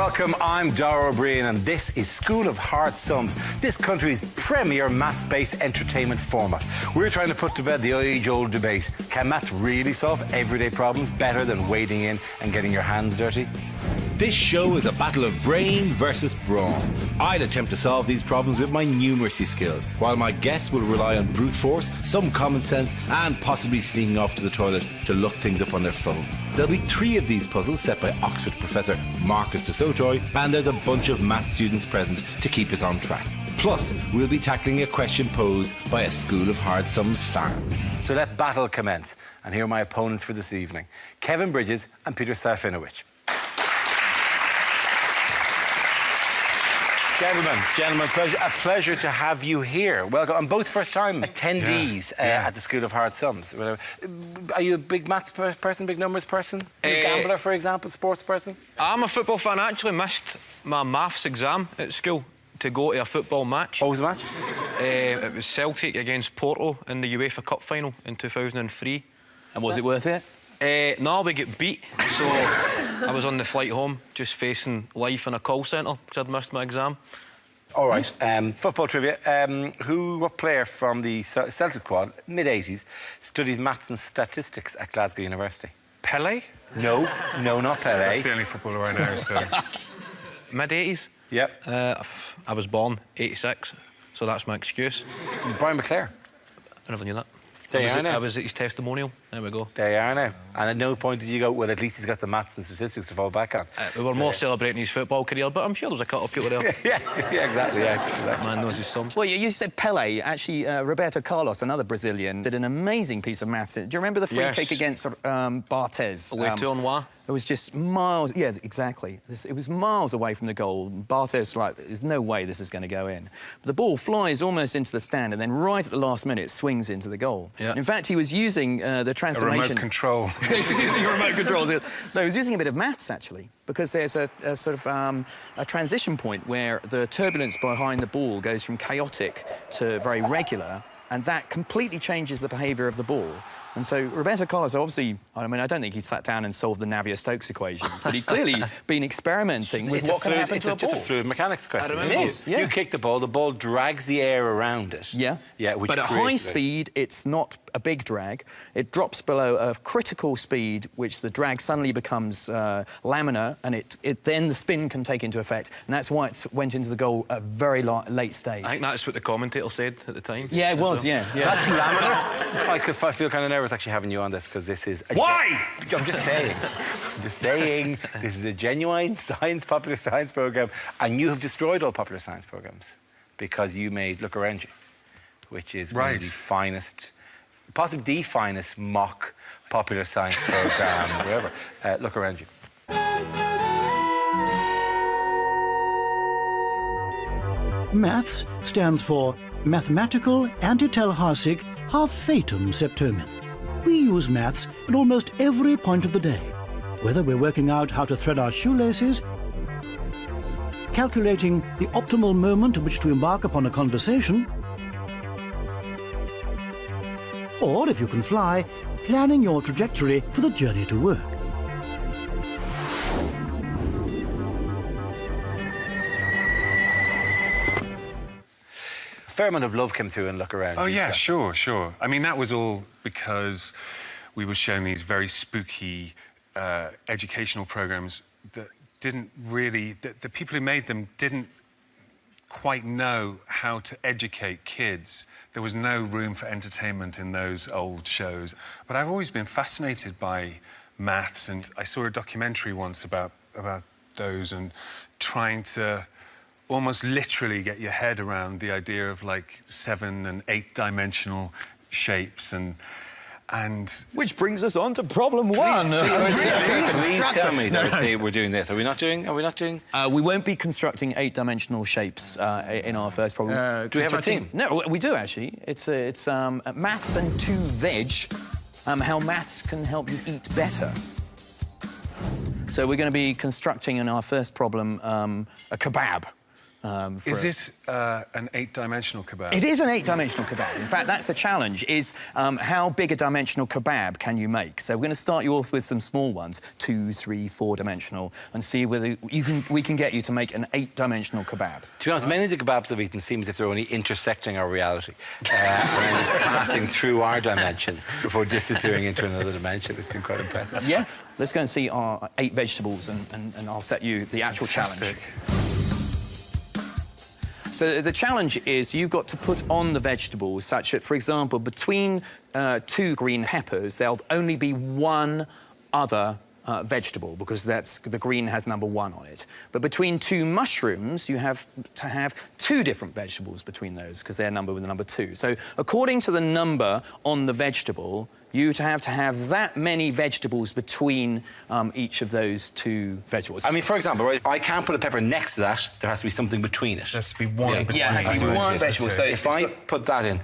welcome. I'm Dara, Briain, and this is School of Hard Sums, this country's premier maths-based entertainment format. We're trying to put to bed the age-old debate. Can maths really solve everyday problems better than wading in and getting your hands dirty? This show is a battle of brain versus brawn. I'll attempt to solve these problems with my numeracy skills, while my guests will rely on brute force, some common sense, and possibly sneaking off to the toilet to look things up on their phone. There'll be 3 of these puzzles set by Oxford professor Marcus de Sotoy, and there's a bunch of maths students present to keep us on track. Plus, we'll be tackling a question posed by a School of Hard Sums fan. So let battle commence. And here are my opponents for this evening: Kevin Bridges and Peter Safinowicz. Gentlemen, a pleasure to have you here. Welcome. And both first-time attendees at the School of Hard Sums. Are you a big maths person, big numbers person? A gambler, for example, sports person? I'm a football fan. I actually missed my maths exam at school to go to a football match. What was the match? It was Celtic against Porto in the UEFA Cup final in 2003. And was it worth it? No, we get beat. So I was on the flight home just facing life in a call centre because I'd missed my exam. All right. Football trivia. What player from the Celtic squad, mid-80s, studied maths and statistics at Glasgow University? Pelé? No, not Pelé. That's the only footballer I know, so... Mid-80s? Yep. I was born 86, so that's my excuse. Brian McClare. I never knew that. I was at his testimonial. There we go. There you are now. And at no point did you go, well, at least he's got the maths and statistics to fall back on. We were more celebrating his football career, but I'm sure there's a couple of people there. yeah, exactly. Man knows his sums. Well, you said Pelé. Actually, Roberto Carlos, another Brazilian, did an amazing piece of maths. Do you remember the free kick against Barthez? Le Tournoi. It was just miles... Yeah, exactly. It was miles away from the goal. Barthez, like, there's no way this is going to go in. But the ball flies almost into the stand and then right at the last minute swings into the goal. Yeah. In fact, he was using the transformation... A remote control. He was using a remote control. No, he was using a bit of maths, actually, because there's a sort of a transition point where the turbulence behind the ball goes from chaotic to very regular, and that completely changes the behaviour of the ball. And so Roberto Carlos, obviously, I mean, I don't think he sat down and solved the Navier-Stokes equations, but he'd clearly been experimenting with what can happen to a ball. It's just a fluid mechanics question. It is, yeah. You kick the ball drags the air around it. Yeah. Which but at high speed, it's not a big drag. It drops below a critical speed, which the drag suddenly becomes laminar, and then the spin can take into effect, and that's why it went into the goal at a very late stage. I think that's what the commentator said at the time. Yeah, it was, yeah. That's laminar? I feel kind of nervous actually having you on this, because this is... Why? I'm just saying. This is a genuine popular science programme, and you have destroyed all popular science programmes because you made Look Around You, which is one of the finest, possibly the finest mock popular science programme, wherever. Look Around You. Maths stands for Mathematical Antitelharsic Halfatum Septomen. We use maths at almost every point of the day, whether we're working out how to thread our shoelaces, calculating the optimal moment at which to embark upon a conversation, or, if you can fly, planning your trajectory for the journey to work. A fair amount of love came through and Look Around You. Oh, yeah, sure. I mean, that was all because we were shown these very spooky educational programmes that didn't really... The people who made them didn't quite know how to educate kids. There was no room for entertainment in those old shows. But I've always been fascinated by maths, and I saw a documentary once about those, and trying to almost literally get your head around the idea of, like, 7- and 8-dimensional shapes and... Which brings us on to problem 1. Please tell me that we're doing this. Are we not doing... We won't be constructing 8-dimensional shapes in our first problem. Do we have a team? No, we do, actually. It's Maths and 2 Veg, how maths can help you eat better. So we're going to be constructing in our first problem a kebab. Is it an 8-dimensional kebab? It is an 8-dimensional kebab. In fact, that's the challenge, is how big a dimensional kebab can you make? So we're going to start you off with some small ones, 2, 3, 4-dimensional, and see whether we can get you to make an 8-dimensional kebab. To be honest, many of the kebabs I've eaten seem as if they're only intersecting our reality. And passing through our dimensions before disappearing into another dimension. It's been quite impressive. Yeah, let's go and see our 8 vegetables, and I'll set you the actual challenge. So the challenge is you've got to put on the vegetables such that, for example, between 2 green peppers, there'll only be 1 other vegetable, because the green has number 1 on it. But between 2 mushrooms, you have to have 2 different vegetables between those, because they're numbered with the number 2. So according to the number on the vegetable, you have to have that many vegetables between each of those 2 vegetables. I mean, for example, right, I can't put a pepper next to that. There has to be something between it. There has to be one between. Yeah, it has to be 1 vegetable. Okay. So if I put that in,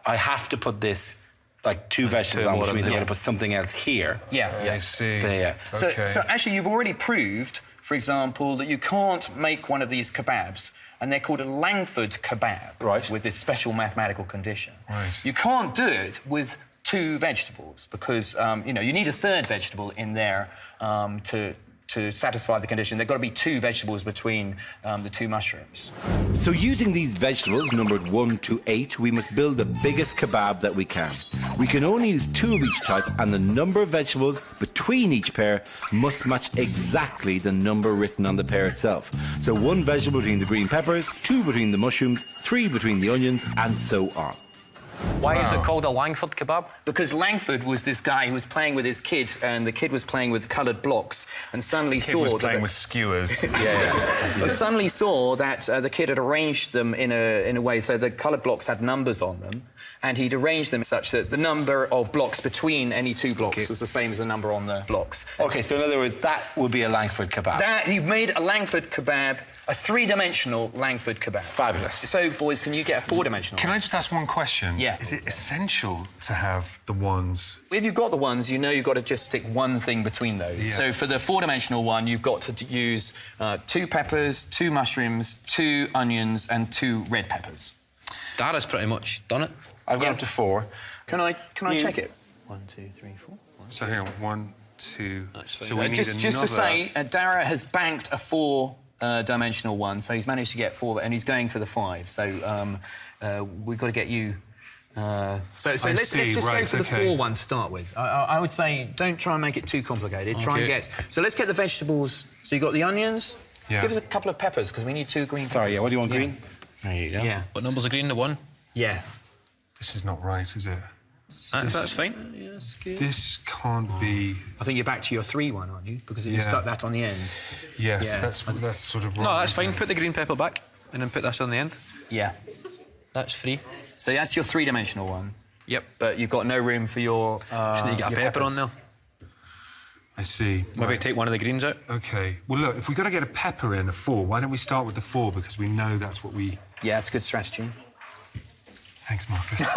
I have to put this, like, 2 vegetables on, which means I've got to put something else here. Yeah. I see. There. Okay. So actually, you've already proved, for example, that you can't make one of these kebabs, and they're called a Langford kebab, Right. with this special mathematical condition. Right. You can't do it with 2 vegetables, because you need a 3rd vegetable in there to satisfy the condition. There've got to be 2 vegetables between the 2 mushrooms. So using these vegetables, numbered 1 to 8, we must build the biggest kebab that we can. We can only use 2 of each type, and the number of vegetables between each pair must match exactly the number written on the pair itself. So 1 vegetable between the green peppers, 2 between the mushrooms, 3 between the onions, and so on. Why is it called a Langford kebab? Because Langford was this guy who was playing with his kid, and the kid was playing with coloured blocks, and suddenly Kid saw was that playing with skewers. But suddenly saw that the kid had arranged them in a way so the coloured blocks had numbers on them, and he'd arranged them such that the number of blocks between any 2 blocks was the same as the number on the blocks. OK, so in other words, that would be a Langford kebab. You've made a Langford kebab, a 3-dimensional Langford kebab. Fabulous. So, boys, can you get a 4-dimensional? Can I just ask one question? Yeah. Is it essential to have the ones? If you've got the ones, you know you've got to just stick 1 thing between those. Yeah. So for the 4-dimensional one, you've got to use 2 peppers, 2 mushrooms, 2 onions, and 2 red peppers. Dara's pretty much done it. I've gone up to 4. Can I check it? 1, 2, 3, 4. So hang on, 1, 2. That's fine. So we need Just to another- say, Dara has banked a 4-dimensional one, so he's managed to get 4, and he's going for the 5. So we've got to get you. So let's just go for the 4 one to start with. I would say don't try and make it too complicated. Try and get. So let's get the vegetables. So you've got the onions. Yeah. Give us a couple of peppers because we need 2 green. Sorry, peppers. yeah, what do you want, green? There you go. Yeah. What number's the green? The 1? Yeah. This is not right, is it? That's fine. Yes, good. This can't be. I think you're back to your 3 one, aren't you? Because you stuck that on the end. Yes, Yeah. that's sort of wrong. No, that's isn't fine. it? Put the green pepper back and then put this on the end. Yeah. That's 3. So that's your 3-dimensional one. Yep. But you've got no room for your. Just need to get a your pepper peppers. on there. I see. Maybe Right. take one of the greens out. Okay. Well, look, if we've got to get a pepper in, a 4, why don't we start with the 4, because we know that's what we... Yeah, it's a good strategy. Thanks, Marcus.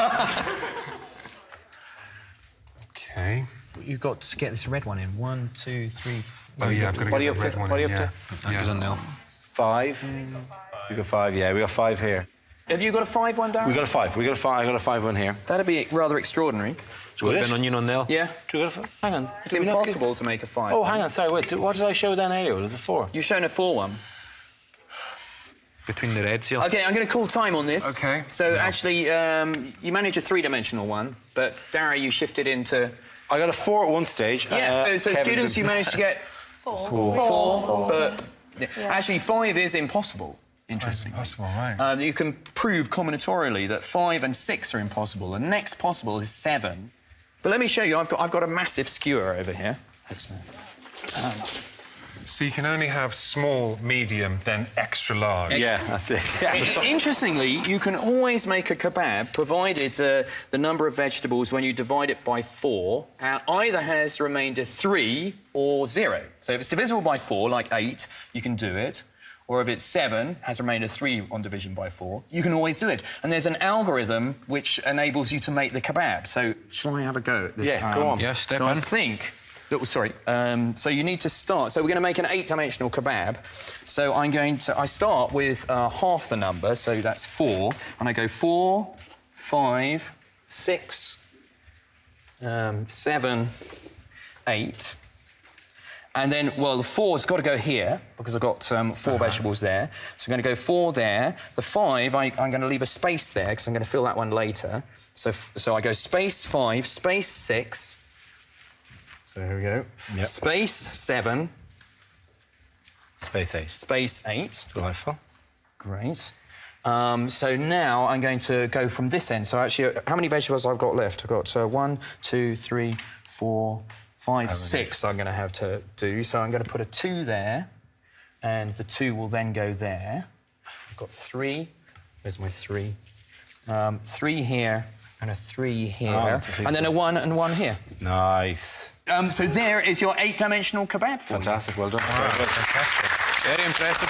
OK. You've got to get this red one in. 1, 2, 3. Oh, yeah, I've got to What are get you the up red to? one What are in, you up yeah. That goes on there. 5. We got 5, yeah. We got 5 here. Have you got a 5 one, Dara? We got a 5. We got a 5. I got a 5 one here. That'd be rather extraordinary. So we've got an onion on there. Yeah. Do we got a 5? Hang on. It's impossible to make a 5. Oh, hang on. Sorry, wait. What did I show then earlier? Was it 4? You've shown a 4 one. Between the reds here. OK, I'm going to call time on this. OK. So, actually, you managed a 3-dimensional one, but, Dara, you shifted into... I got a 4 at one stage. Yeah, so Kevin's students, you managed to get... 4, but... Yeah. Actually, 5 is impossible, interestingly. Impossible, right. You can prove combinatorially that 5 and 6 are impossible. The next possible is 7. But let me show you, I've got a massive skewer over here. So you can only have small, medium, then extra large. Yeah, that's it. Yeah. Interestingly, you can always make a kebab, provided the number of vegetables, when you divide it by 4, either has remainder 3 or 0. So if it's divisible by 4, like 8, you can do it. Or if it's 7, has remainder 3 on division by 4, you can always do it. And there's an algorithm which enables you to make the kebab. So shall I have a go at this? Yeah, go on. Yeah, step so I in. think Sorry. So you need to start. So we're going to make an 8-dimensional kebab. So I start with half the number, so that's 4, and I go 4, 5, 6, 7, 8. And then, well, the 4's got to go here, because I've got 4 vegetables there. So I'm going to go 4 there. The 5, I'm going to leave a space there, because I'm going to fill that one later. So I go space 5, space 6. So here we go. Yep. Space 7. Space 8. Space 8. Delightful. Great. So now I'm going to go from this end. So actually, how many vegetables I've got left? I've got 1, 2, 3, 4, 5, 6 I'm going to have to do. So I'm going to put a 2 there, and the 2 will then go there. I've got 3. There's my 3. 3 here, and a 3 here. And then a 1 and 1 here. Nice. So there is your 8-dimensional kebab for Fantastic, well done. Wow, fantastic. Very impressive.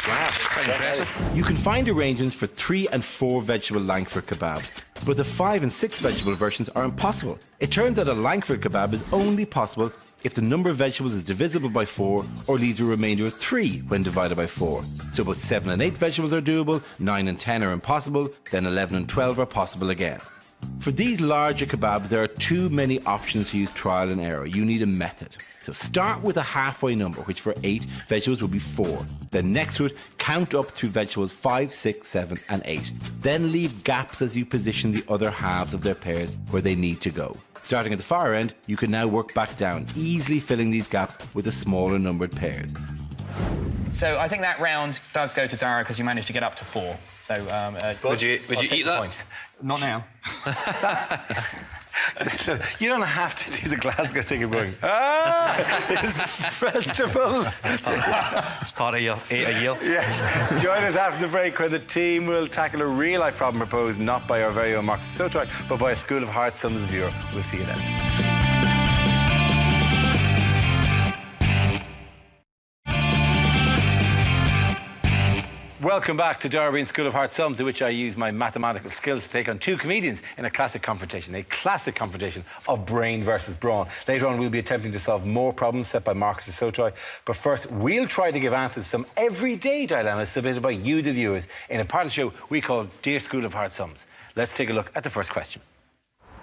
Wow, very impressive. You can find arrangements for 3 and 4 vegetable Langford kebabs, but the 5 and 6 vegetable versions are impossible. It turns out a Langford kebab is only possible if the number of vegetables is divisible by 4 or leaves a remainder of 3 when divided by 4. So both 7 and 8 vegetables are doable, 9 and 10 are impossible, then 11 and 12 are possible again. For these larger kebabs, there are too many options to use trial and error. You need a method. So start with a halfway number, which for 8 vegetables will be 4. Then next to it, count up to vegetables 5, 6, 7 and 8. Then leave gaps as you position the other halves of their pairs where they need to go. Starting at the far end, you can now work back down, easily filling these gaps with the smaller numbered pairs. So I think that round does go to Dara because you managed to get up to 4. So would you eat that? Point. Not now. So you don't have to do the Glasgow thing of going, it's vegetables. It's part of your 8 a year. Yes. Join us after the break where the team will tackle a real-life problem proposed not by our very own Mark Sotrak, but by a School of Hard Sums viewer. We'll see you then. Welcome back to Briain School of Hard Sums, in which I use my mathematical skills to take on 2 comedians in a classic confrontation of brain versus brawn. Later on, we'll be attempting to solve more problems set by Marcus Sotrak. But first, we'll try to give answers to some everyday dilemmas submitted by you, the viewers, in a part of the show we call Dear School of Hard Sums. Let's take a look at the first question.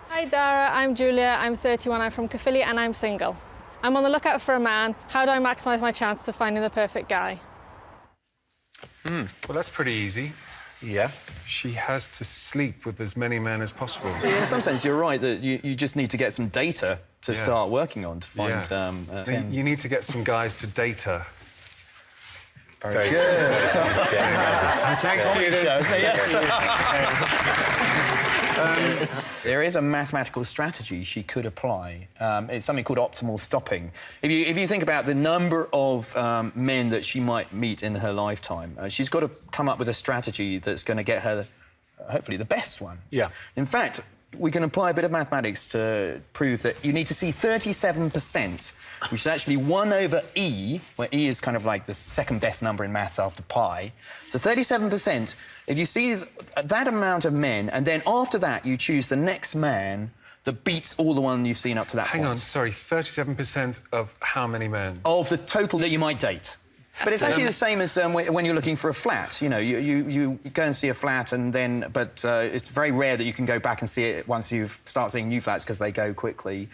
Hi Dara, I'm Julia, I'm 31, I'm from Caerphilly and I'm single. I'm on the lookout for a man. How do I maximise my chance of finding the perfect guy? Well, that's pretty easy. Yeah. She has to sleep with as many men as possible. Yeah, in some sense, you're right that you just need to get some data to start working on to find... You need to get some guys to date her. Very good. Thanks, there is a mathematical strategy she could apply. It's something called optimal stopping. If you think about the number of men that she might meet in her lifetime, she's got to come up with a strategy that's going to get her, hopefully, the best one. Yeah. In fact, we can apply a bit of mathematics to prove that you need to see 37%, which is actually 1 over E, where E is kind of like the second best number in maths after pi. So 37%, if you see that amount of men, and then after that you choose the next man that beats all the one you've seen up to that point. Hang on, sorry, 37% of how many men? Of the total that you might date. But it's actually the same as when you're looking for a flat. You know, you go and see a flat and then... But it's very rare that you can go back and see it once you start seeing new flats because they go quickly.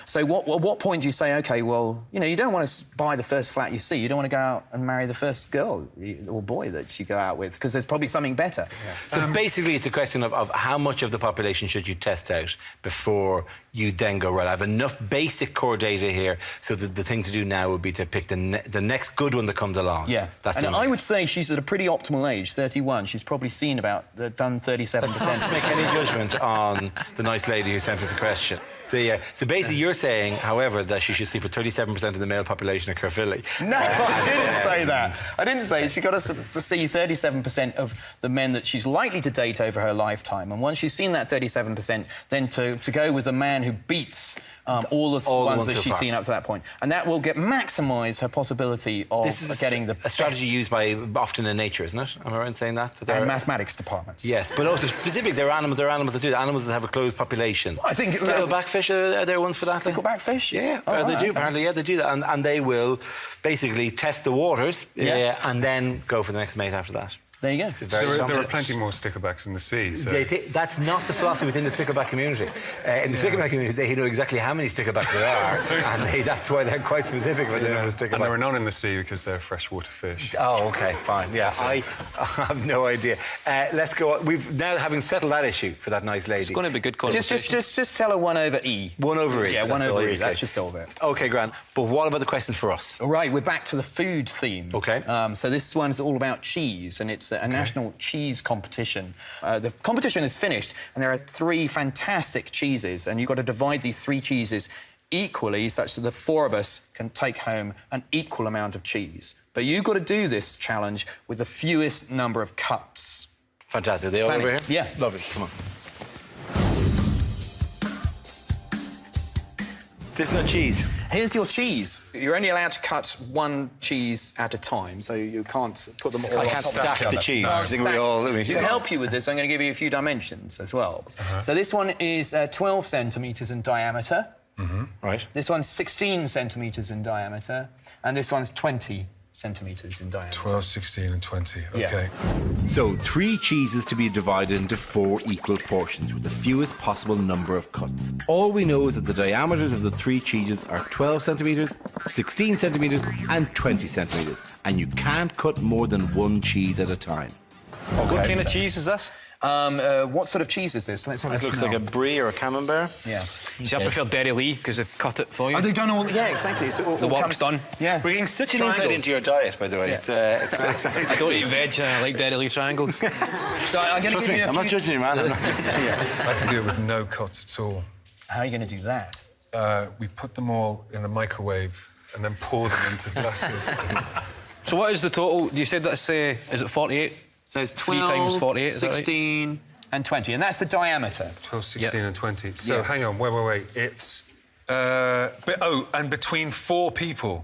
So what point do you say, OK, well, you know, you don't want to buy the first flat you see. You don't want to go out and marry the first girl or boy that you go out with because there's probably something better. Yeah. So basically it's a question of how much of the population should you test out before you then go, right, I have enough basic core data here, so that the thing to do now would be to pick the next good one that comes along. Yeah, and I would say she's at a pretty optimal age, 31. She's probably seen about, done 37%. Make any judgment on the nice lady who sent us a question. So basically you're saying, however, that she should sleep with 37% of the male population of Caerphilly. No, I didn't say that. I didn't say she's got to see 37% of the men that she's likely to date over her lifetime. And once she's seen that 37%, then to go with a man who beats all the ones that so she's far. seen up to that point. And that will maximise her possibility of getting the a strategy best used by often in nature, isn't it? Am I right in saying that? There are- mathematics departments. Yes, but also specific. There are animals that do that. Animals that have a closed population. I think stickleback are there ones for that? Stickleback fish? Yeah, Oh, they right, do. okay. Apparently, yeah, they do that, and they will basically test the waters, and then go for the next mate after that. There you go. There are plenty more stickerbacks in the sea. So. That's not the philosophy within the stickleback community. In the stickleback community, they know exactly how many sticklebacks there are, and that's why they're quite specific about the number of stickleback. And there are none in the sea because they're freshwater fish. Oh, OK, fine. Yeah, I have no idea. Let's go on. We've now, having settled that issue for that nice lady. It's going to be good conversation. Just tell her 1 over E. 1 over E. Yeah, 1 That's over all, E. okay. That should solve it. OK, Grant. But what about the question for us? All right, we're back to the food theme. OK. So this one's all about cheese, and it's a national cheese competition. The competition is finished, and there are 3 fantastic cheeses, and you've got to divide these 3 cheeses equally such that the 4 of us can take home an equal amount of cheese. But you've got to do this challenge with the fewest number of cuts. Fantastic. Are they all over here? Yeah. Lovely. Come on. This is not cheese. Here's your cheese. You're only allowed to cut 1 cheese at a time, so you can't put them all I on can't top of stack each other. the cheese. No, I think we all... To help you with this, I'm going to give you a few dimensions as well. So this one is 12 centimetres in diameter. Right. This one's 16 centimetres in diameter, and this one's 20 centimetres in diameter. 12, 16 and 20, OK. Yeah. So 3 cheeses to be divided into 4 equal portions with the fewest possible number of cuts. All we know is that the diameters of the 3 cheeses are 12 centimetres, 16 centimetres and 20 centimetres, and you can't cut more than 1 cheese at a time. What kind of cheese is this? What sort of cheese is this? Let's have a It looks smell. like a brie or a camembert. Yeah. See, I prefer Dairy Lee because they've cut it for you. Oh, they've done all... Yeah, exactly. It's all, The all work's done. Yeah. We're getting such an insight Triangles. into your diet, by the way. It's exciting. I don't eat veg, I like Dairy Lee triangles. So I'm going to Trust give me, you a I'm few... not judging you, man. I'm not judging you. I can do it with no cuts at all. How are you going to do that? We put them all in the microwave and then pour them into glasses. So what is the total? You said that's, is it 48? So it's 3 12, times 48, is that right? 16 and 20, and that's the diameter. 12, 16 and 20. So Yeah. hang on, wait. It's... and between 4 people.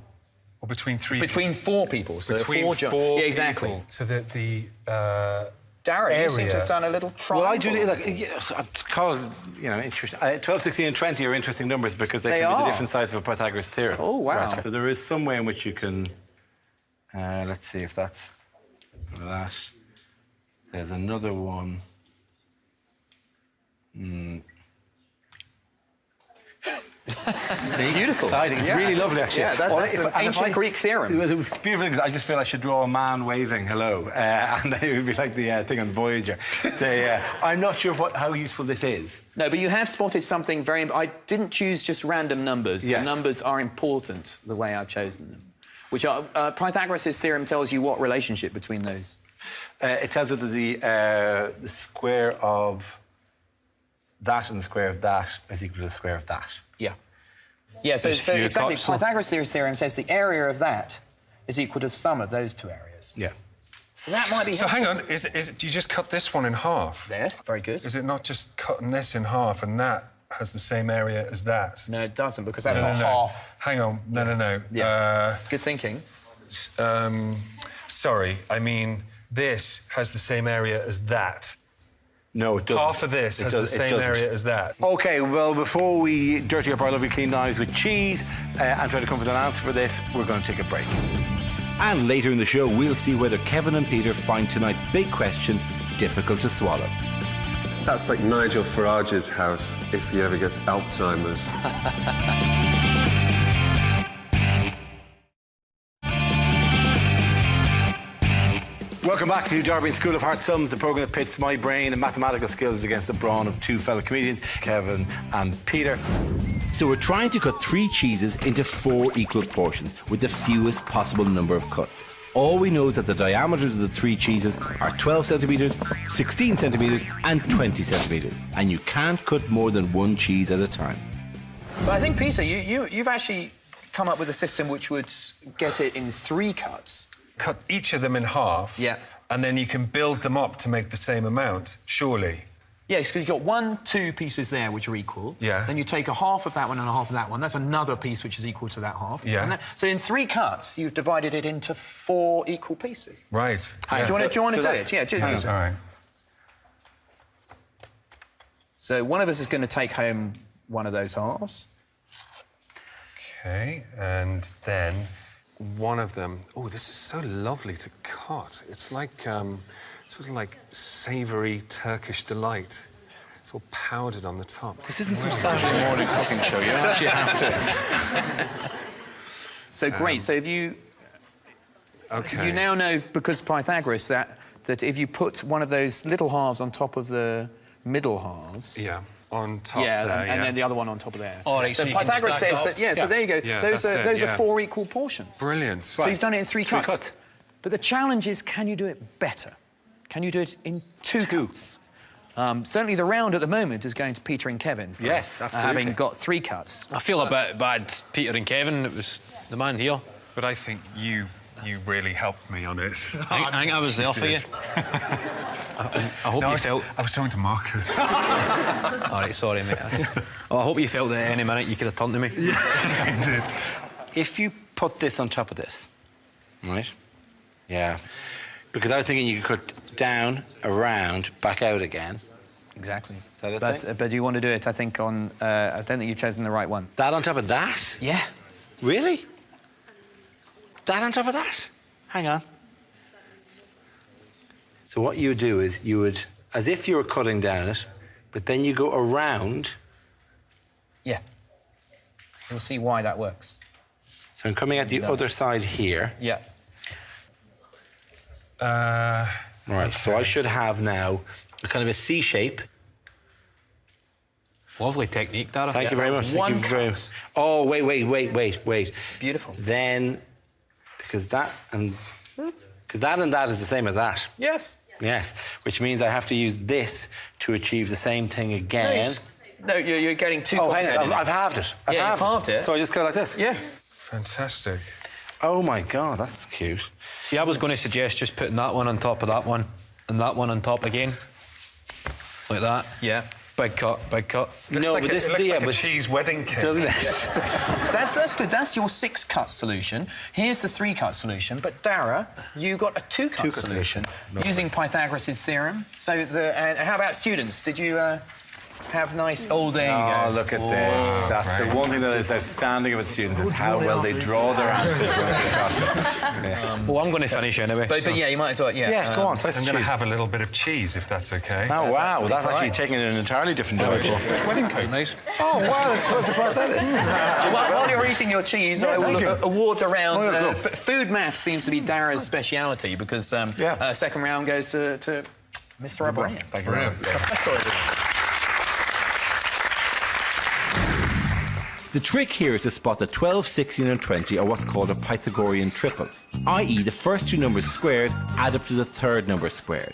Or between 3 Between 4 people. So between 4... 4 Yeah, exactly. people. So that the... Dara, you seem to area. have done a little trial. Well, I do, I'd call it, interesting. 12, 16 and 20 are interesting numbers because they can be the are. different sides of a Pythagoras theorem. Oh, wow. Right. So there is some way in which you can... let's see if that's that. There's another one. See? Beautiful. Exciting. It's Yeah. really lovely, actually. Yeah, that's an ancient Greek theorem. The beautiful thing is I just feel I should draw a man waving hello, and it would be like the thing on Voyager. I'm not sure how useful this is. No, but you have spotted something very... I didn't choose just random numbers. Yes. The numbers are important, the way I've chosen them. Which are... Pythagoras' theorem tells you what relationship between those? It tells us that the square of that and the square of that is equal to the square of that. Yeah. Yeah, so, There's so fewer exactly, cuts. Pythagoras' theorem says the area of that is equal to the sum of those 2 areas. Yeah. So that might be... So hang on, do you just cut this one in half? Yes, very good. Is it not just cutting this in half and that has the same area as that? No, it doesn't, because that's No, not no. half. Hang on, no. Yeah. Good thinking. Sorry, I mean, this has the same area as that. No, it doesn't. Half of this has the same area as that. OK, well, before we dirty up our lovely clean knives with cheese and try to come up with an answer for this, we're going to take a break. And later in the show, we'll see whether Kevin and Peter find tonight's big question difficult to swallow. That's like Nigel Farage's house if he ever gets Alzheimer's. Welcome back to Derby School of Hard Sums, the programme that pits my brain and mathematical skills against the brawn of 2 fellow comedians, Kevin and Peter. So we're trying to cut 3 cheeses into 4 equal portions with the fewest possible number of cuts. All we know is that the diameters of the 3 cheeses are 12 centimetres, 16 centimetres and 20 centimetres, and you can't cut more than 1 cheese at a time. But I think, Peter, you've actually come up with a system which would get it in 3 cuts. Cut each of them in half. Yeah. And then you can build them up to make the same amount, surely. Yeah, because you've got 1, 2 pieces there which are equal. Yeah. Then you take a half of that one and a half of that one. That's another piece which is equal to that half. Yeah. So in 3 cuts, you've divided it into 4 equal pieces. Right. Do you want to do it? Yeah, do it. All right. So one of us is going to take home one of those halves. Okay, and then one of them... Oh, this is so lovely to cut. It's like, sort of like savoury Turkish delight. It's all powdered on the top. This isn't some Saturday morning cooking show. You don't actually have to. So great. So if you... Okay. You now know, because Pythagoras, that if you put one of those little halves on top of the middle halves... Yeah, on top there, and then the other one on top of there. All right, so so you can Pythagoras stack says up. that... Yeah, so there you go. Yeah, those are yeah. 4 equal portions. Brilliant. So you've done it in 3 cuts. cuts. But the challenge is, can you do it better? Can you do it in 2 cuts? Certainly the round at the moment is going to Peter and Kevin for Yes, absolutely. having got 3 cuts. I feel a bit bad, Peter and Kevin. It was the man here. But I think you really helped me on it. I think I was there for you. I hope you felt... I was talking to Marcus. All right, sorry, mate. I hope you felt that at any minute you could have turned to me. Yeah, I did. If you put this on top of this, right? Yeah. Because I was thinking you could cut down, around, back out again. Exactly. Is that a thing? But you want to do it, I think, on... I don't think you've chosen the right one. That on top of that? Yeah. Really? That on top of that? Hang on. So what you would do is you would, as if you were cutting down it, but then you go around. Yeah. You'll see why that works. So I'm coming at the other side here. Yeah. Right, so I should have now a kind of a C shape. Lovely technique, Dara. Thank you very much. Thank you very much. Oh, wait. It's beautiful. Then, because that and that is the same as that. Yes. Yes, which means I have to use this to achieve the same thing again. No, you're getting too... Oh, hang on, I've halved it. I've halved it. So I just go like this? Yeah. Fantastic. Oh, my God, that's cute. See, I was going to suggest just putting that one on top of that one and that one on top again. Like that. Yeah. Big cut, big cut. No, but this looks like a but cheese wedding cake. doesn't it? That's good. That's your 6-cut solution. Here's the 3-cut solution. But Dara, you got a 2-cut solution using Pythagoras' theorem. So and how about students? Did you have nice... Oh, there you go. Oh, look at this. That's the one thing that is outstanding about students is how well they draw their answers when they've got them. Well, I'm going to finish anyway. But yeah, you might as well, yeah. Yeah, go on, slice I'm the going to cheese. have a little bit of cheese, if that's OK. Oh, wow, that's actually taking it in an entirely different direction. Which wedding cake? Nice. Oh, wow, that's what surprise that is. While you're eating your cheese, I will thank you. award the round. Oh, yeah, cool. Food math seems to be Dara's speciality because second round goes to Mr. Briain. Thank you very much. That's all I do. The trick here is to spot that 12, 16 and 20 are what's called a Pythagorean triple, i.e. the first 2 numbers squared add up to the third number squared.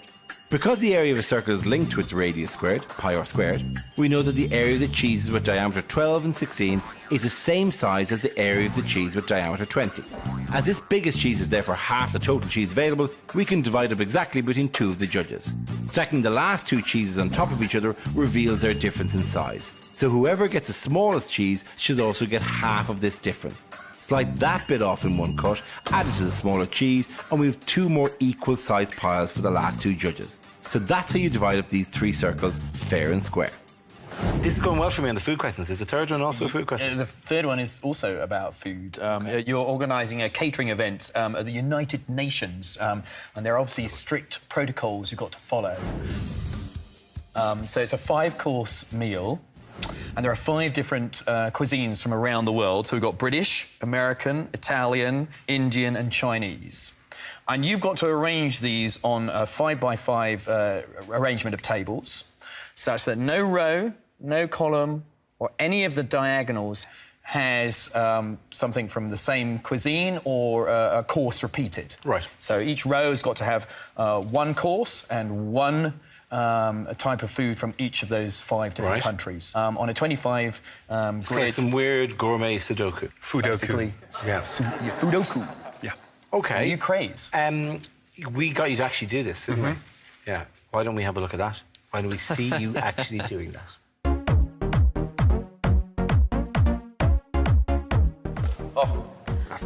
Because the area of a circle is linked to its radius squared, pi r squared, we know that the area of the cheeses with diameter 12 and 16 is the same size as the area of the cheese with diameter 20. As this biggest cheese is therefore half the total cheese available, we can divide up exactly between 2 of the judges. Stacking the last 2 cheeses on top of each other reveals their difference in size. So whoever gets the smallest cheese should also get half of this difference. Slide that bit off in one cut, add it to the smaller cheese, and we have 2 more equal sized piles for the last 2 judges. So that's how you divide up these 3 circles, fair and square. This is going well for me on the food questions. Is the third one also a food question? The third one is also about food. You're organising a catering event at the United Nations, and there are obviously strict protocols you've got to follow. So it's a 5-course meal. And there are 5 different cuisines from around the world. So we've got British, American, Italian, Indian and Chinese. And you've got to arrange these on a 5x5 arrangement of tables, such that no row, no column or any of the diagonals has something from the same cuisine or a course repeated. Right. So each row has got to have 1 course and 1 a type of food from each of those 5 different countries. On a 25 grid... It's like some weird gourmet Sudoku. Basically, Fudoku. Yeah. OK. It's a new craze. We got you to actually do this, didn't we? Yeah. Why don't we have a look at that? when we see you actually doing that. Oh,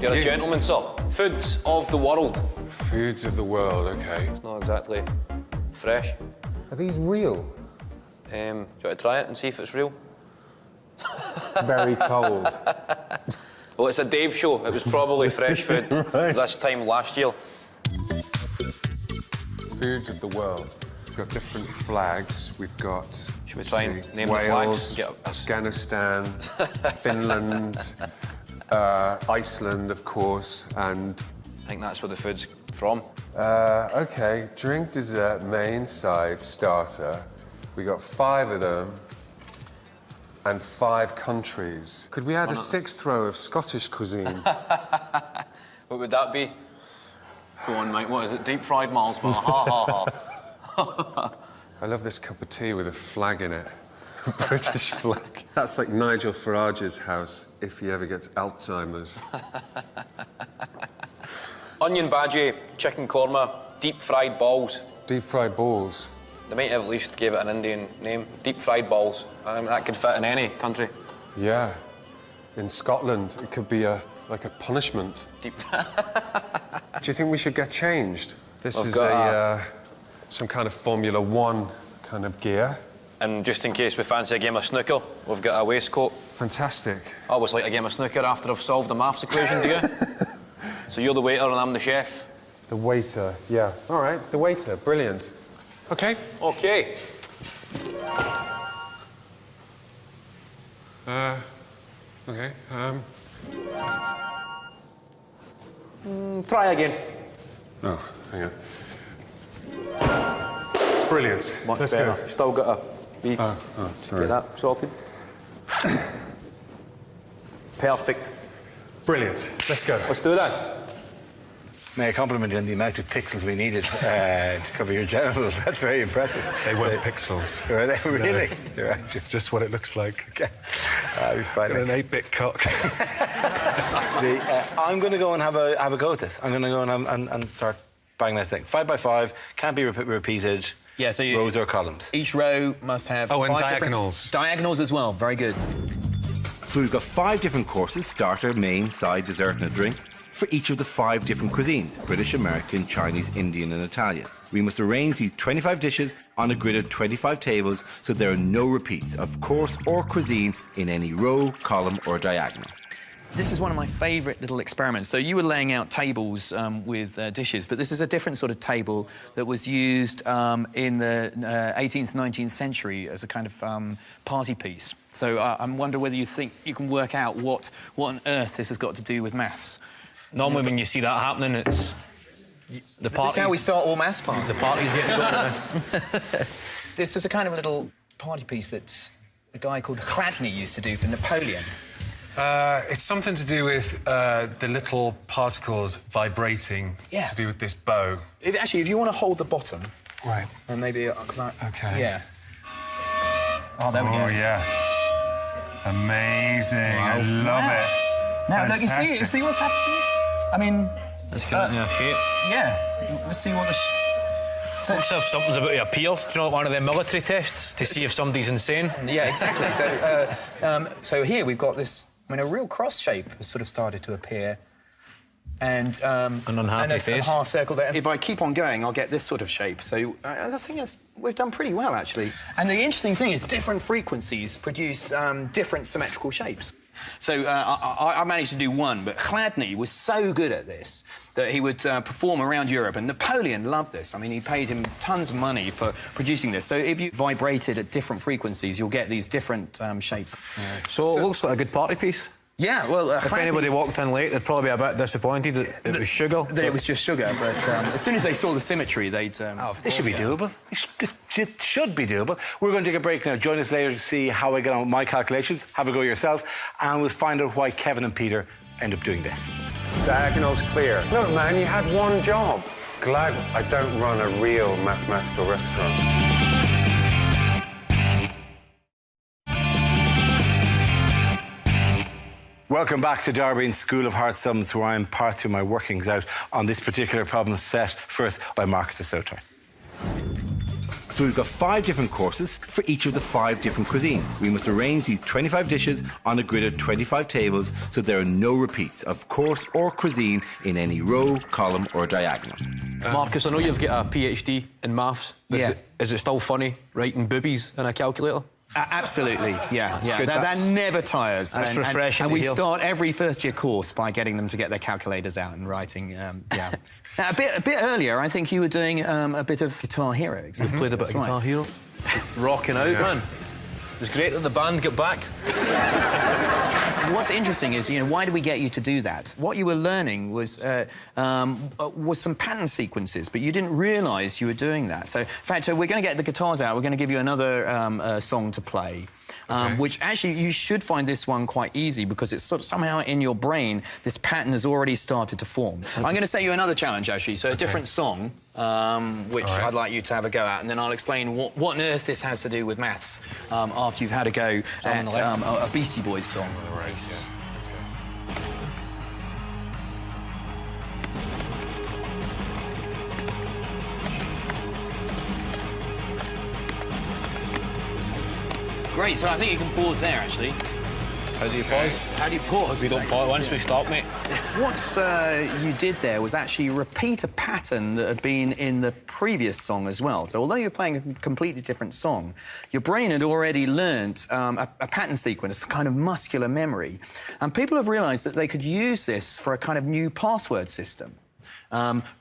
you're a gentleman, sir. Foods of the world. Foods of the world, OK. It's not exactly fresh. Are these real? Do you want to try it and see if it's real? Very cold. Well, it's a Dave show. It was probably fresh food this time last year. Foods of the world. We've got different flags. We've got... Should we try and name Wales, the flags? Afghanistan, Finland, Iceland, of course, and... I think that's where the food's from. OK, drink, dessert, main, side, starter. We got 5 of them and 5 countries. Could we add a 6th row of Scottish cuisine? What would that be? Go on, mate. What is it? Deep fried Mars bar. Ha, ha, ha. I love this cup of tea with a flag in it. A British flag. That's like Nigel Farage's house if he ever gets Alzheimer's. Onion bhaji, chicken korma, deep fried balls. Deep fried balls. They might have at least gave it an Indian name. Deep fried balls. I mean, that could fit in any country. Yeah. In Scotland, it could be like a punishment. Deep. Do you think we should get changed? This I've is got some kind of Formula 1 kind of gear. And just in case we fancy a game of snooker, we've got a waistcoat. Fantastic. I always like a game of snooker after I've solved a maths equation, do you? So you're the waiter and I'm the chef. The waiter, yeah. All right, the waiter, brilliant. OK. OK. OK, Try again. Oh, hang on. Brilliant. Much Let's better. go. Still got a wee... sorry. Get that sorted. Perfect. Brilliant. Let's go. Let's do this. May I compliment you on the amount of pixels we needed to cover your genitals? That's very impressive. They weren't pixels. Were they really? No. They're actually... It's just what it looks like. Okay. I'll be fine. An 8-bit cock. I'm going to go and have a go at this. I'm going to go and start banging that thing. 5 by 5, can't be repeated. Yeah, so you... rows or columns. Each row must have... Oh, and 5 diagonals. Diagonals as well, very good. So we've got 5 different courses: starter, main, side, dessert and a drink, for each of the 5 different cuisines: British, American, Chinese, Indian and Italian. We must arrange these 25 dishes on a grid of 25 tables so there are no repeats of course or cuisine in any row, column or diagonal. This is one of my favourite little experiments. So you were laying out tables with dishes, but this is a different sort of table that was used in the 18th, 19th century as a kind of party piece. So I wonder whether you think you can work out what on earth this has got to do with maths. Normally when you see that happening, it's... The party. This is how we start all maths parties. The party's getting going. This was a kind of little party piece that a guy called Chladni used to do for Napoleon. It's something to do with the little particles vibrating to do with this bow. Actually, if you want to hold the bottom... Right. And maybe... OK. Yeah. Oh, there we go. Oh, yeah. Amazing. Wow. I love it. Now, look, you see what's happening? I mean... Let's get it in a shape. Yeah. Let's see what the... Let's have something's about to appear. Do you know, one of them military tests to see if somebody's insane? Yeah, exactly. So here we've got this... I mean, a real cross shape has sort of started to appear. And an unhappy face. A half circle there. If I keep on going, I'll get this sort of shape. So I think we've done pretty well, actually. And the interesting thing is different frequencies produce different symmetrical shapes. So I managed to do one, but Chladni was so good at this that he would perform around Europe, and Napoleon loved this. I mean, he paid him tons of money for producing this. So if you vibrated at different frequencies, you'll get these different shapes. So it looks like a good party piece. Yeah, well... if anybody walked in late, they'd probably be a bit disappointed that it was sugar. That it was just sugar, but as soon as they saw the symmetry, they'd... This should be doable. It should be doable. We're going to take a break now. Join us later to see how I get on with my calculations. Have a go yourself, and we'll find out why Kevin and Peter end up doing this. Diagonals clear. Look, man, you had one job. Glad I don't run a real mathematical restaurant. Welcome back to Briain's School of Hard Sums, where I'm part through my workings out on this particular problem set first by Marcus S03E01. So we've got 5 different courses for each of the 5 different cuisines. We must arrange these 25 dishes on a grid of 25 tables so there are no repeats of course or cuisine in any row, column or diagonal. Marcus, I know you've got a PhD in maths, but is it still funny writing boobies in a calculator? Absolutely, yeah. Good. That never tires. That's refreshing And we to hear. start every first-year course by getting them to get their calculators out and writing, yeah. Now, a bit earlier, I think you were doing a bit of Guitar Hero. Exactly. We played a bit of Guitar Hero. Rocking out, man. It was great that the band got back. What's interesting is, you know, why did we get you to do that? What you were learning was some pattern sequences, but you didn't realise you were doing that. So, in fact, we're going to get the guitars out. We're going to give you another song to play, which actually you should find this one quite easy because it's sort of somehow in your brain this pattern has already started to form. I'm going to set you another challenge, actually. So a different song, which I'd like you to have a go at, and then I'll explain what on earth this has to do with maths after you've had a go at a Beastie Boys song. Right. Great, so I think you can pause there, actually. How do you pause? How do you pause? We don't pause once we stop, mate. What you did there was actually repeat a pattern that had been in the previous song as well. So although you're playing a completely different song, your brain had already learnt a pattern sequence, a kind of muscular memory. And people have realised that they could use this for a kind of new password system.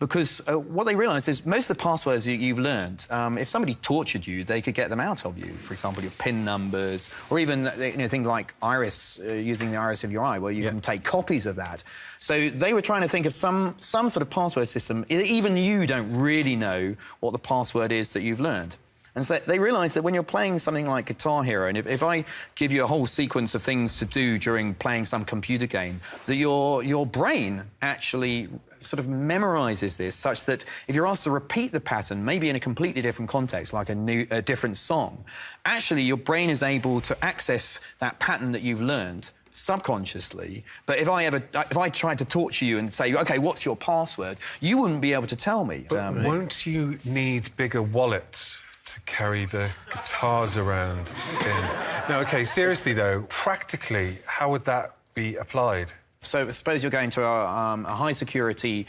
Because what they realise is most of the passwords you've learned, if somebody tortured you, they could get them out of you. For example, your PIN numbers, or even things like iris, using the iris of your eye, where you can take copies of that. So they were trying to think of some sort of password system. Even you don't really know what the password is that you've learned. And so they realised that when you're playing something like Guitar Hero, and if I give you a whole sequence of things to do during playing some computer game, that your brain actually sort of memorises this such that if you're asked to repeat the pattern, maybe in a completely different context, like a different song, actually your brain is able to access that pattern that you've learned subconsciously. But if I tried to torture you and say, OK, what's your password, you wouldn't be able to tell me. But won't you need bigger wallets to carry the guitars around in? No, OK, seriously, though, practically, how would that be applied? So suppose you're going to a high-security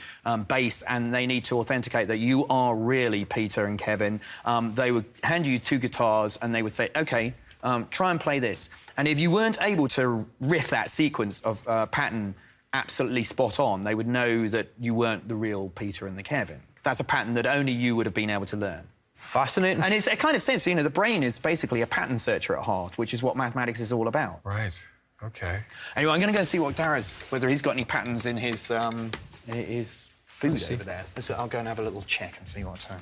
base and they need to authenticate that you are really Peter and Kevin. They would hand you 2 guitars and they would say, OK, try and play this. And if you weren't able to riff that sequence of pattern absolutely spot on, they would know that you weren't the real Peter and the Kevin. That's a pattern that only you would have been able to learn. Fascinating. And it's a kind of sense, you know, the brain is basically a pattern searcher at heart, which is what mathematics is all about. Right. OK. Anyway, I'm going to go and see what Dara's, whether he's got any patterns in his food over there. So I'll go and have a little check and see what's on.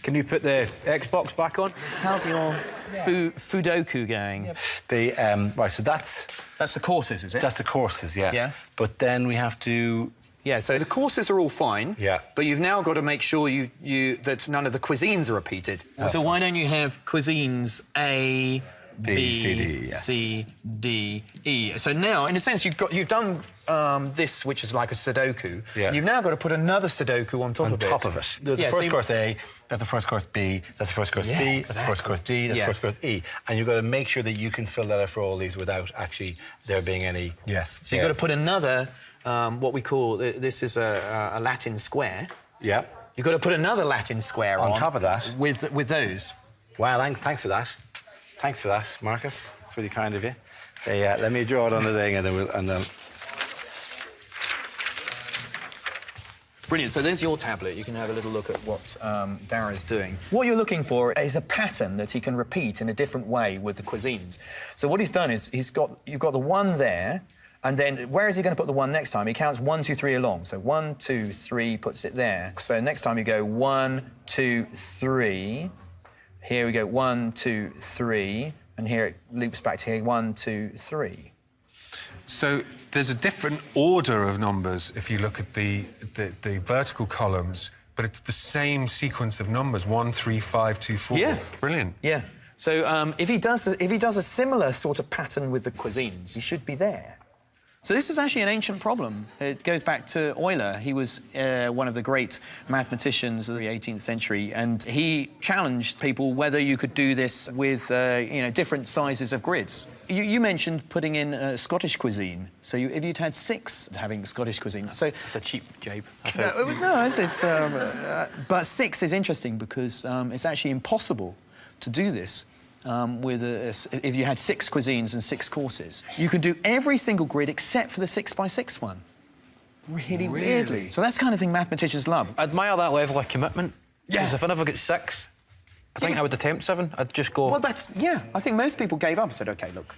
Can you put the Xbox back on? How's your Fudoku going? Yep. Right, so that's the courses, is it? the courses, yeah. Yeah. But then we have to... Yeah, so the courses are all fine. Yeah. But you've now got to make sure that none of the cuisines are repeated. So why don't you have cuisines A, B, C, D, yes. C, D, E. So now, in a sense, you've done this, which is like a Sudoku. Yeah. You've now got to put another Sudoku on top of it. There's the first course A, that's the first course B, that's the first course C, that's the first course D, that's the first course E. And you've got to make sure that you can fill that out for all these without actually there being any... Yes. So you've got to put another, what we call, this is a Latin square. Yeah. You've got to put another Latin square on top of that. With those. Wow, thanks for that. Thanks for that, Marcus. That's really kind of you. Yeah, let me draw it on the thing and then Brilliant. So there's your tablet. You can have a little look at what Dara's doing. What you're looking for is a pattern that he can repeat in a different way with the cuisines. So what he's done is you've got the 1 there, and then where is he going to put the 1 next time? He counts 1, 2, 3 along. So 1, 2, 3, puts it there. So next time you go 1, 2, 3. Here we go 1, 2, 3, and here it loops back to here 1, 2, 3. So there's a different order of numbers if you look at the vertical columns, but it's the same sequence of numbers: 1, 3, 5, 2, 4. Yeah. Brilliant. Yeah. So if he does a similar sort of pattern with the cuisines, he should be there. So this is actually an ancient problem. It goes back to Euler. He was one of the great mathematicians of the 18th century, and he challenged people whether you could do this with, you know, different sizes of grids. You mentioned putting in Scottish cuisine. So if you'd had 6 having Scottish cuisine, so It's a cheap jibe. but 6 is interesting because it's actually impossible to do this. If you had 6 cuisines and 6 courses, you could do every single grid except for the 6x6 one. Really weirdly. So that's the kind of thing mathematicians love. I admire that level of commitment. Because if I never get 6, I think I would attempt 7. I'd just go... Well, that's... Yeah, I think most people gave up and said, OK, look,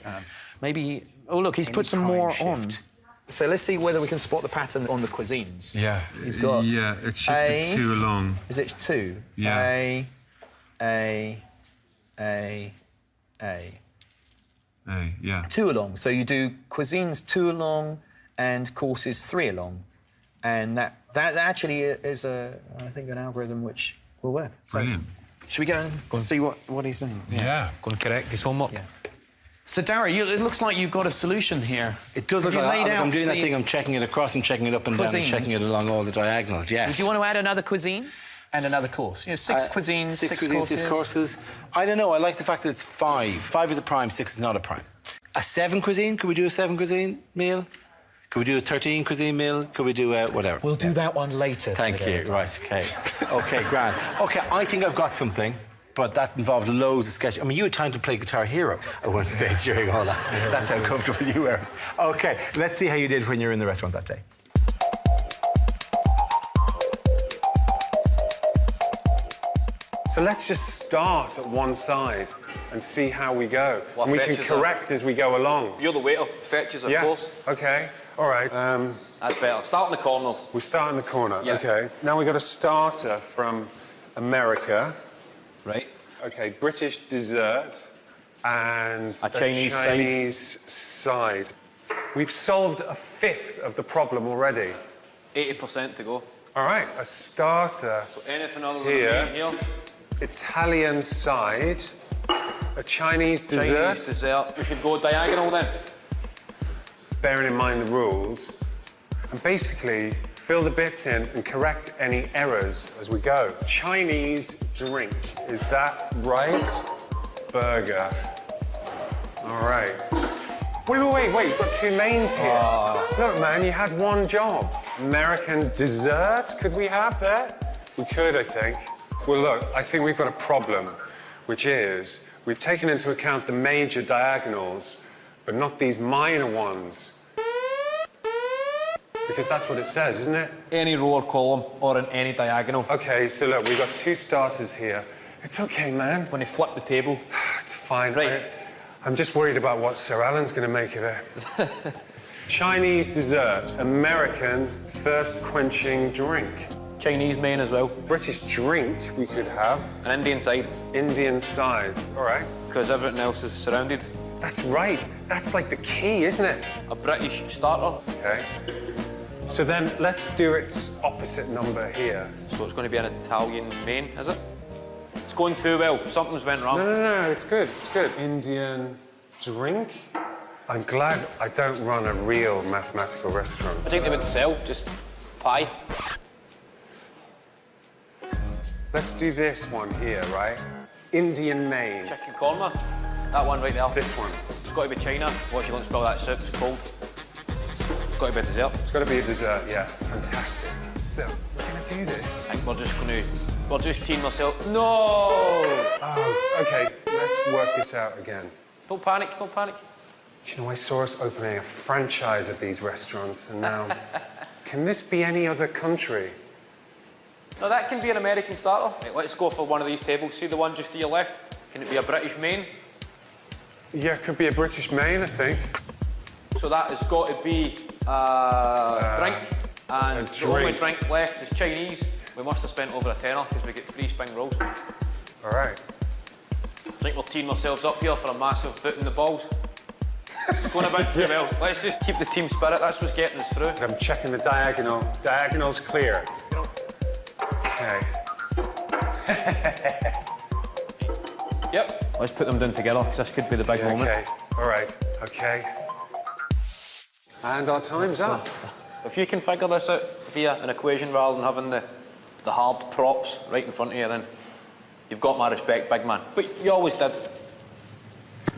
maybe... Oh, look, he's put some more on. So let's see whether we can spot the pattern on the cuisines. Yeah. He's got... Yeah, it shifted 2 along. Is it 2? Yeah. A, yeah. 2 along. So you do cuisines 2 along and courses 3 along. And that actually is, I think, an algorithm which will work. So, Brilliant. should we go and see what he's doing? Yeah. Go and correct his homework. Yeah. So, Dara, it looks like you've got a solution here. It does look like I'm doing that thing. I'm checking it across and checking it up and down and checking it along all the diagonals, yes. Do you want to add another cuisine? And another course. You know, 6 cuisines, 6 courses. 6 courses. I don't know. I like the fact that it's 5. 5 is a prime, 6 is not a prime. A 7 cuisine? Could we do a 7 cuisine meal? Could we do a 13 cuisine meal? Could we do whatever? We'll do that one later. Thank you. Right, OK. OK, grand. OK, I think I've got something, but that involved loads of sketch. I mean, you had time to play Guitar Hero at one stage during all that. That's how comfortable you were. OK, let's see how you did when you were in the restaurant that day. So let's just start at one side and see how we go. What and we can correct as we go along. You're the waiter. Fetches, of course. OK. All right. That's better. Start in the corners. We start in the corner. Yeah. OK. Now we've got a starter from America. Right. OK, British dessert and a Chinese side. We've solved a 1/5 of the problem already. 80% to go. All right, a starter. So anything other than here. the main here. Italian side, a Chinese dessert. Chinese dessert. We should go diagonal then. Bearing in mind the rules. And basically, fill the bits in and correct any errors as we go. Chinese drink, is that right? Burger. All right. Wait, we've got 2 mains here. Look, man, you had 1 job. American dessert, could we have that? We could, I think. Well, look, I think we've got a problem, which is we've taken into account the major diagonals, but not these minor ones. Because that's what it says, isn't it? Any row or column or in any diagonal. OK, so look, we've got 2 starters here. It's OK, man. When you flip the table. It's fine. Right. I'm just worried about what Sir Alan's going to make of it. Chinese dessert, American thirst-quenching drink. Chinese main as well. British drink we could have. An Indian side. Indian side, all right. Because everything else is surrounded. That's right. That's like the key, isn't it? A British starter. OK. So then let's do its opposite number here. So it's going to be an Italian main, is it? It's going too well. Something's went wrong. No, it's good, it's good. Indian drink? I'm glad I don't run a real mathematical restaurant. I think they would sell just pie. Let's do this one here, right? Indian main. Chicken korma. That one right there. This one. It's got to be China. Watch you don't spill that soup, it's cold. It's got to be a dessert. It's got to be a dessert, yeah. Fantastic. Look, we're going to do this. I think we're just teaming ourselves. No! Oh, OK, let's work this out again. Don't panic, don't panic. Do you know, I saw us opening a franchise of these restaurants, and now... Can this be any other country? No, that can be an American starter. Right, let's go for one of these tables. See the one just to your left? Can it be a British main? Yeah, it could be a British main, I think. So that has got to be drink. And the only drink left is Chinese. We must have spent over £10 because we get free spring rolls. All right. I think we're teaming ourselves up here for a massive boot in the balls. It's going about too well. Let's just keep the team spirit. That's what's getting us through. I'm checking the diagonal. Diagonal's clear. OK. Yep. Let's put them down together because this could be the big moment. OK. All right. OK. And our time's up. If you can figure this out via an equation rather than having the hard props right in front of you, then you've got my respect, big man. But you always did.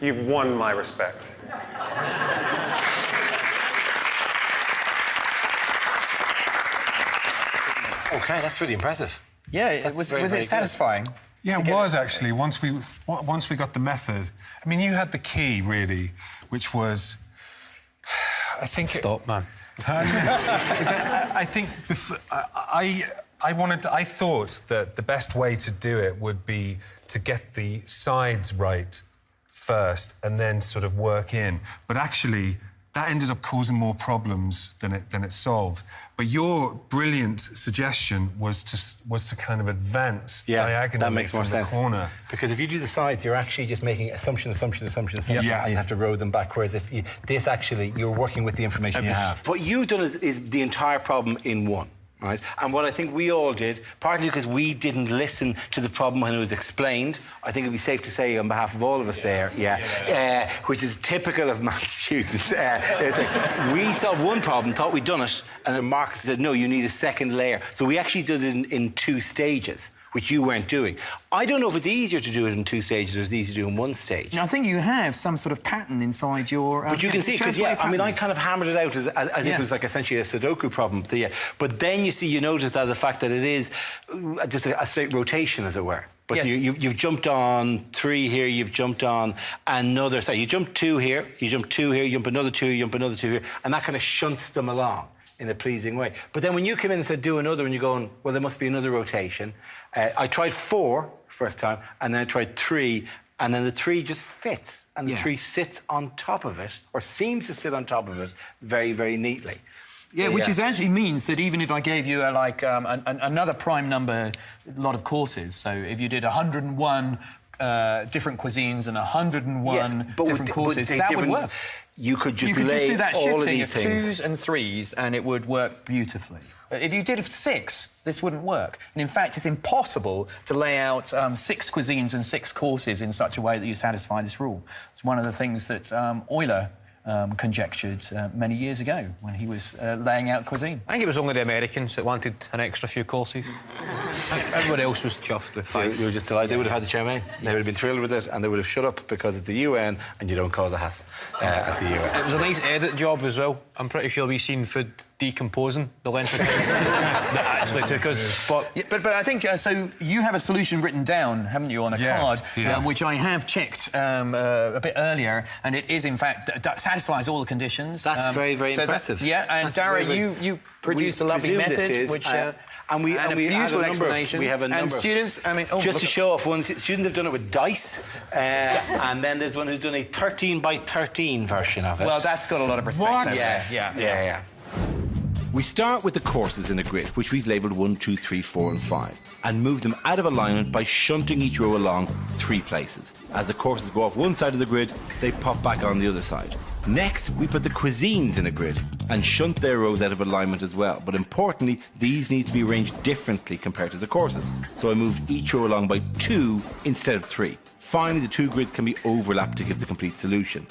You've won my respect. Okay, that's really impressive. Yeah, was it satisfying? Yeah, it was actually, once we got the method. I mean, you had the key, really, which was, I think... Stop, man. I think I thought that the best way to do it would be to get the sides right first and then sort of work in. But actually, that ended up causing more problems than it solved. But your brilliant suggestion was to kind of advance diagonally that makes more from sense. the corner. Because if you do the sides, you're actually just making assumption, Yeah. and you have to row them back. Whereas if this actually, you're working with the information you have. What you've done is the entire problem in one. Right? And what I think we all did, partly because we didn't listen to the problem when it was explained, I think it'd be safe to say on behalf of all of us which is typical of maths students. We solved one problem, thought we'd done it, and then Mark said, no, you need a second layer. So we actually did it in 2 stages, which you weren't doing. I don't know if it's easier to do it in 2 stages or it's easier to do in 1 stage. I think you have some sort of pattern inside your... but you can see, because, I mean, I kind of hammered it out as if it was like essentially a Sudoku problem. But then you notice that the fact that it is just a straight rotation, as it were. But you've jumped on 3 here, you've jumped on another... Sorry, you jump 2 here, you jump 2 here, you jump another 2, you jump another 2 here, and that kind of shunts them along in a pleasing way. But then when you come in and said, do another, and you're going, well, there must be another rotation. I tried 4 first time, and then I tried 3, and then the 3 just fits, and the 3 sits on top of it, or seems to sit on top of it, very, very neatly. Yeah, which is actually means that even if I gave you another prime number lot of courses, so if you did 101 different cuisines and 101 different courses, that would work. You could just do that all shifting of these of things. 2s and 3s, and it would work beautifully. If you did 6, this wouldn't work. And in fact, it's impossible to lay out 6 cuisines and 6 courses in such a way that you satisfy this rule. It's one of the things that Euler conjectured many years ago when he was laying out cuisine. I think it was only the Americans that wanted an extra few courses. Everybody else was chuffed with 5. You were just delighted. They would have had the chow mein. They would have been thrilled with it, and they would have shut up because it's the UN and you don't cause a hassle at the UN. It was a nice edit job as well. I'm pretty sure we've seen food decomposing the length of time that actually took us. But I think, so you have a solution written down, haven't you, on a card, which I have checked a bit earlier, and it is, in fact, satisfies all the conditions. That's very, very impressive. And Dara, you produced a lovely method, which... and a beautiful explanation. We have a number. And students, I mean... just to show off, students have done it with dice, and then there's one who's done a 13 by 13 version of it. Well, that's got a lot of respect. What? Yes. Yeah. We start with the courses in a grid, which we've labelled 1, 2, 3, 4 and 5, and move them out of alignment by shunting each row along 3 places. As the courses go off one side of the grid, they pop back on the other side. Next, we put the cuisines in a grid and shunt their rows out of alignment as well. But importantly, these need to be arranged differently compared to the courses. So I moved each row along by 2 instead of 3. Finally, the 2 grids can be overlapped to give the complete solution.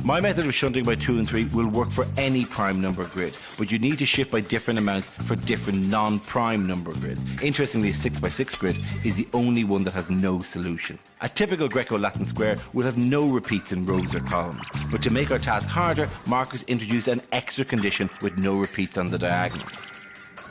My method of shunting by 2 and 3 will work for any prime number grid, but you need to shift by different amounts for different non-prime number grids. Interestingly, a 6 by 6 grid is the only one that has no solution. A typical Greco-Latin square will have no repeats in rows or columns, but to make our task harder, Marcus introduced an extra condition with no repeats on the diagonals.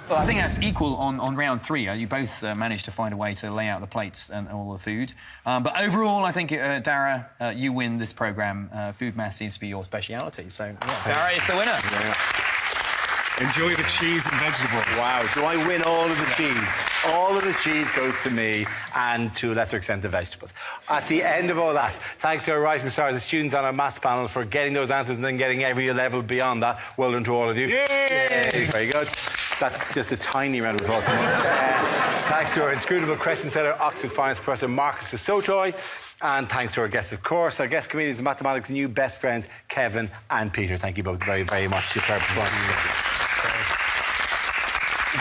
Well, I think that's equal on round 3. You both managed to find a way to lay out the plates and all the food. But overall, I think, Dara, you win this programme. Food math seems to be your speciality. So, Dara is the winner. Enjoy the cheese and vegetables. Wow, do I win all of the cheese? All of the cheese goes to me, and to a lesser extent the vegetables. At the end of all that, thanks to our rising stars, the students on our maths panel, for getting those answers and then getting every level beyond that. Well done to all of you. Yay! Very good. That's just a tiny round of applause. Thanks to our inscrutable question setter, Oxford Finance Professor Marcus Sotoy, and thanks to our guests, of course, our guest comedians in mathematics, new best friends, Kevin and Peter. Thank you both very, very much. Superb performance.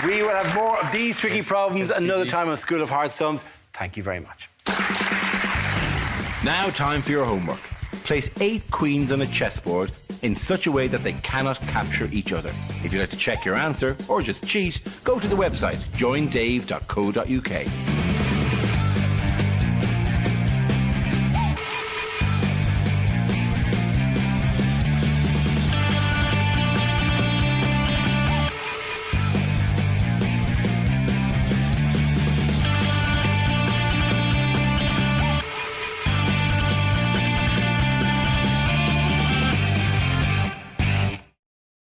We will have more of these tricky problems another time on School of Hard Sums. Thank you very much. Now time for your homework. Place 8 queens on a chessboard in such a way that they cannot capture each other. If you'd like to check your answer or just cheat, go to the website joindave.co.uk.